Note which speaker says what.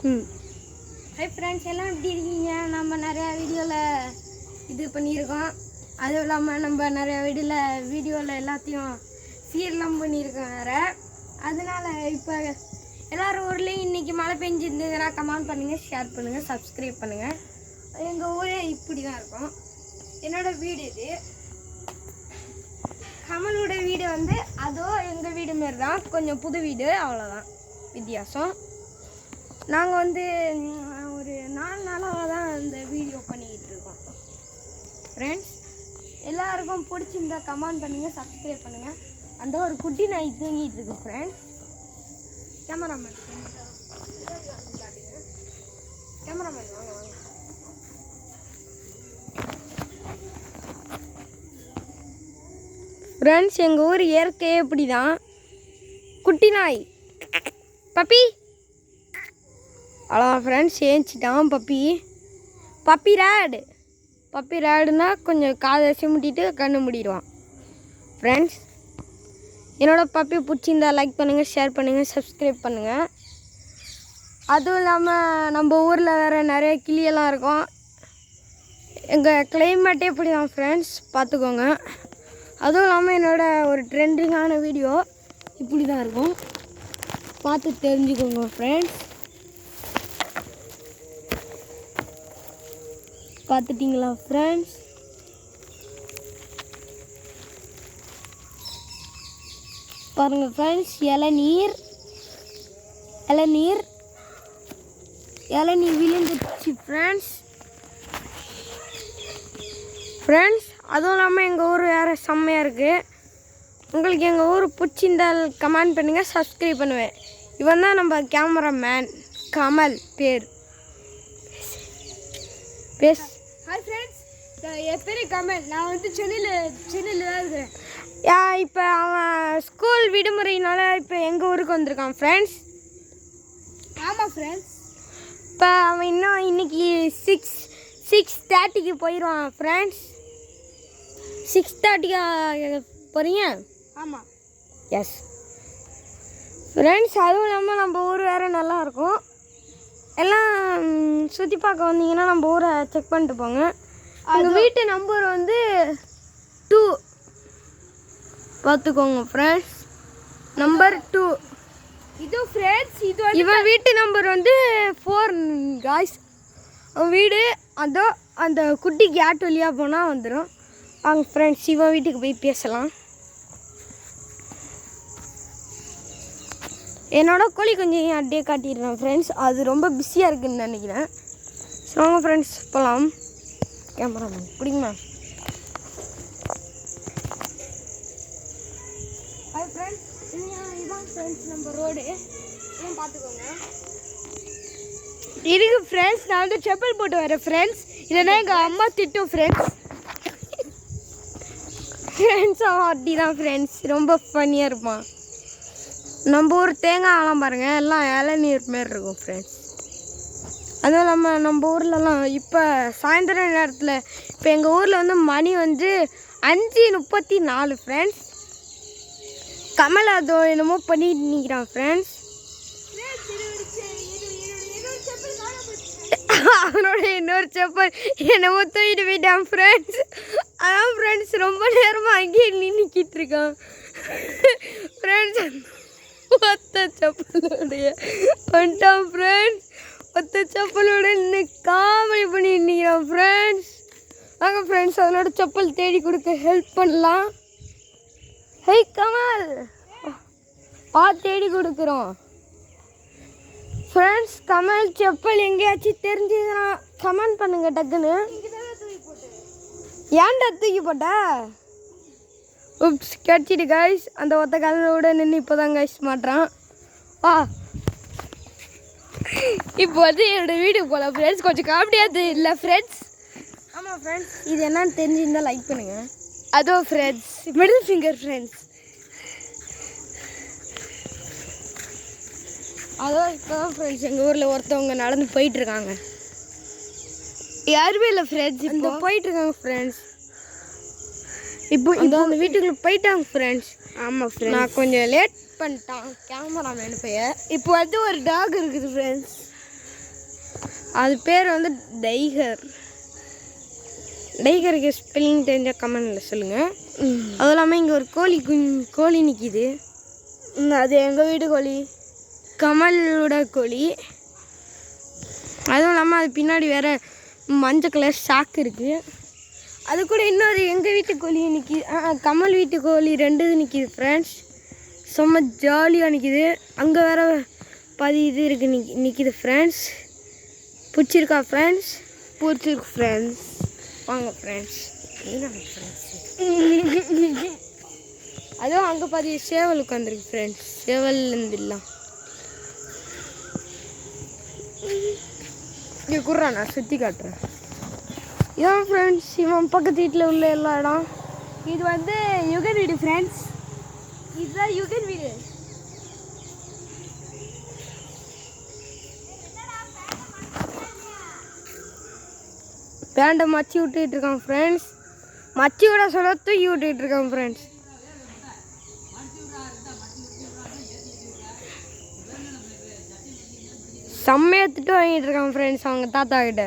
Speaker 1: Hi friends, எல்லாம் எப்படி இருக்கீங்க? நம்ம நிறையா வீடியோவில் இது பண்ணியிருக்கோம். அதுவும் இல்லாமல் நம்ம நிறையா வீடியோவில் எல்லாத்தையும் சீரெல்லாம் பண்ணியிருக்கோம் வேறு. அதனால் இப்போ எல்லோரும் ஊர்லேயும் இன்றைக்கி மழை பெஞ்சிருந்ததுன்னா கமெண்ட் பண்ணுங்கள், ஷேர் பண்ணுங்கள், சப்ஸ்கிரைப் பண்ணுங்கள். எங்கள் ஊரே இப்படி தான் இருக்கும். என்னோடய வீடு இது. கமலோட வீடு வந்து அதோ எங்கள் வீடு மாரி தான், கொஞ்சம் புது வீடு, அவ்வளோதான் வித்தியாசம். நாங்கள் வந்து ஒரு 4 நாளாக தான் இந்த வீடியோ பண்ணிக்கிட்டு இருக்கோம். ஃப்ரெண்ட்ஸ், எல்லாருக்கும் பிடிச்சிருந்தா கமெண்ட் பண்ணுங்கள், சப்ஸ்கிரைப் பண்ணுங்கள். அந்த ஒரு குட்டி நாய் தூங்கிட்டு இருக்கு ஃப்ரெண்ட்ஸ். கேமராமேன் வாங்க வாங்க. ஃப்ரெண்ட்ஸ், எங்கள் ஊர் இயற்கையே இப்படி தான். குட்டி நாய் பப்பி, அவ்வளோதான் ஃப்ரெண்ட்ஸ், ஏஞ்சிட்டான் பப்பி ரேடுனா கொஞ்சம் காதை சிமிட்டிட்டு கண்ணு மூடிடுவான். ஃப்ரெண்ட்ஸ், என்னோடய பப்பி பிடிச்சிருந்தா லைக் பண்ணுங்கள், ஷேர் பண்ணுங்கள், சப்ஸ்கிரைப் பண்ணுங்கள். அதுவும் இல்லாமல் நம்ம ஊரில் வேறு நிறைய கிளியெல்லாம் இருக்கும். எங்கள் கிளைமேட்டே இப்படி தான் ஃப்ரெண்ட்ஸ், பார்த்துக்கோங்க. அதுவும் இல்லாமல் என்னோடய ஒரு ட்ரெண்டிங்கான வீடியோ இப்படி தான் இருக்கும், பார்த்து தெரிஞ்சுக்கோங்க ஃப்ரெண்ட்ஸ். பார்த்துட்டிங்களா ஃப்ரெண்ட்ஸ்? பாருங்கள் ஃப்ரெண்ட்ஸ், இளநீர் விழுந்துச்சு ஃப்ரெண்ட்ஸ். அதுவும் இல்லாமல் எங்கள் ஊர் வேறு செம்மையாக இருக்குது. உங்களுக்கு எங்கள் ஊர் பிடிச்சிருந்தால் கமெண்ட் பண்ணுங்கள், சப்ஸ்கிரைப் பண்ணுவேன். இவன் தான் நம்ம கேமராமேன் கமல் பேர். ஹாய் ஃப்ரெண்ட்ஸ், என் பேர் கமல். நான் வந்து சென்னையில் தான் இருக்கிறேன். இப்போ அவன் ஸ்கூல் விடுமுறையினால இப்போ எங்கள் ஊருக்கு வந்திருக்கான் ஃப்ரெண்ட்ஸ். ஆமாம் ஃப்ரெண்ட்ஸ், இப்போ அவன் இன்னும் இன்னைக்கு 6:30க்கு போயிடுவான் ஃப்ரெண்ட்ஸ். 6:30 போகிறீங்க? ஆமாம், எஸ் ஃப்ரெண்ட்ஸ். அதுவும் இல்லாமல் நம்ம ஊர் வேறு நல்லாயிருக்கும். எல்லாம் சுற்றி பார்க்க வந்தீங்கன்னா நம்ம ஊரை செக் பண்ணிட்டு போங்க. அந்த வீட்டு நம்பர் வந்து 2 பார்த்துக்கோங்க ஃப்ரெண்ட்ஸ், நம்பர் 2 இது ஃப்ரெண்ட்ஸ். இவன் வீட்டு நம்பர் வந்து 4 காய்ஸ். அவன் வீடு அதோ அந்த குட்டி கேட் வழியாக போனால் வந்துடும். வாங்க ஃப்ரெண்ட்ஸ், இவன் வீட்டுக்கு போய் பேசலாம். என்னோடய கோழி கொஞ்சம் அப்படியே காட்டிடுறேன் ஃப்ரெண்ட்ஸ், அது ரொம்ப பிஸியாக இருக்குதுன்னு நினைக்கிறேன். சரி வாங்க ஃப்ரெண்ட்ஸ் போகலாம். கேமராமேன் பிடிக்குமா? ஹாய் ஃப்ரெண்ட்ஸ், இதுதான் ஃப்ரெண்ட்ஸ் நம்ம ரோடு. ஏன் பார்த்துக்கோங்க இருக்கு ஃப்ரெண்ட்ஸ். நான் வந்து செப்பல் போட்டு வரேன் ஃப்ரெண்ட்ஸ், இல்லைன்னா எங்கள் அம்மா திட்டும் ஃப்ரெண்ட்ஸ். அவன் அப்படி தான் ஃப்ரெண்ட்ஸ், ரொம்ப ஃபன்னியாக இருப்பான். நம்ம ஊர் தேங்காயெல்லாம் பாருங்கள், எல்லாம் இளநீர் மாரி இருக்கும் ஃப்ரெண்ட்ஸ். அதுவும் இல்லாமல் நம்ம ஊர்லலாம் இப்போ சாயந்தர நேரத்தில் இப்போ எங்கள் ஊரில் வந்து மணி வந்து 5:34 ஃப்ரெண்ட்ஸ். கமல் அதோ என்னமோ பண்ணிட்டு நிற்கிறான் ஃப்ரெண்ட்ஸ். அவனோட இன்னொரு செப்பல் என்னமோ தூக்கிட்டு போயிட்டான் ஃப்ரெண்ட்ஸ். அதான் ஃப்ரெண்ட்ஸ் ரொம்ப நேரமாக அங்கேயே நின்றுக்கிட்டு இருக்கான் ஃப்ரெண்ட்ஸ். ஒத்த செப்பலோடைய வந்துட்டான் ஃப்ரெண்ட்ஸ். ஒத்த செப்பலோட நின்று காமெடி பண்ணி நிற்கிறான் ஃப்ரெண்ட்ஸ். வாங்க ஃப்ரெண்ட்ஸ், அதனோட செப்பல் தேடி கொடுக்க ஹெல்ப் பண்ணலாம். ஹேய் கமல், தேடி கொடுக்குறோம் ஃப்ரெண்ட்ஸ். கமல் செப்பல் எங்கேயாச்சும் தெரிஞ்சதுன்னா கமெண்ட் பண்ணுங்க டக்குன்னு. ஏன்டா தூக்கி போட்ட? உப்ஸ், கிடச்சிட்டு காய்ஸ். அந்த ஒத்த காலோட நின்று இப்போ தான் காய்ஸ் மாட்டுறான். இப்போ வந்து என்னோடய வீடியோ போகலாம் ஃப்ரெண்ட்ஸ். கொஞ்சம் காமெடியாது இல்லை ஃப்ரெண்ட்ஸ்? ஆமாம் ஃப்ரெண்ட்ஸ், இது என்னன்னு தெரிஞ்சிருந்தால் லைக் பண்ணுங்கள். அதோ ஃப்ரெண்ட்ஸ், மிடில் ஃபிங்கர் ஃப்ரெண்ட்ஸ். அதோ இப்போ தான் ஃப்ரெண்ட்ஸ் எங்கள் ஊரில் ஒருத்தவங்க நடந்து போயிட்டுருக்காங்க. யாருமே இல்லை ஃப்ரெண்ட்ஸ், இப்போ போயிட்டுருக்காங்க ஃப்ரெண்ட்ஸ். இப்போ அந்த வீட்டுக்குள்ளே போயிட்டாங்க ஃப்ரெண்ட்ஸ். ஆமாம் ஃப்ரெண்ட்ஸ், நான் கொஞ்சம் லேட் பண்ணிட்டான் கேமராமேன் பையன். இப்போ வந்து ஒரு டாக் இருக்குது ஃப்ரெண்ட்ஸ். அது பேர் வந்து டைகர். டைகருக்கு ஸ்பெல்லிங் தெரிஞ்சால் கமெண்டில் சொல்லுங்கள். அதுவும் இல்லாமல் இங்கே ஒரு கோழி நிற்கிது. அது எங்கள் வீட்டு கோழி, கமலோட கோழி. அதுவும் இல்லாமல் அது பின்னாடி வேறு மஞ்சள் கலர் சாக்கு இருக்குது. அது கூட இன்னொரு எங்கள் வீட்டு கோழி நிற்கிது. கமல் வீட்டு கோழி 2 நிற்கிது ஃப்ரெண்ட்ஸ். செம்ம ஜாலியாக நிற்கிது. அங்கே வேறு பாதி இது இருக்குது நிற்கிது ஃப்ரெண்ட்ஸ். பிடிச்சிருக்கா ஃப்ரெண்ட்ஸ்? பிடிச்சிருக்கு ஃப்ரெண்ட்ஸ். வாங்க ஃப்ரெண்ட்ஸ். என்ன ஃப்ரெண்ட்ஸ், அதுவும் அங்கே பாதி சேவல் உட்காந்துருக்கு ஃப்ரெண்ட்ஸ். சேவல்லேருந்துலாம் இங்கே குர்றா, நான் சுற்றி காட்டுறேன். இதான் ஃப்ரெண்ட்ஸ் இவன் பக்கத்து வீட்டில் உள்ள எல்லா இடம். இது வந்து யுகன் வீடு ஃப்ரெண்ட்ஸ். இதுதான் யுகன் வீடு. பேண்டை மச்சி விட்டுட்டு இருக்கான் ஃப்ரெண்ட்ஸ். மச்சியோட சொல்ல தூக்கி விட்டுட்டு இருக்கான் ஃப்ரெண்ட்ஸ். செம்மையாக திட்டு வாங்கிட்டு இருக்கான் ஃப்ரெண்ட்ஸ் அவங்க தாத்தா கிட்ட.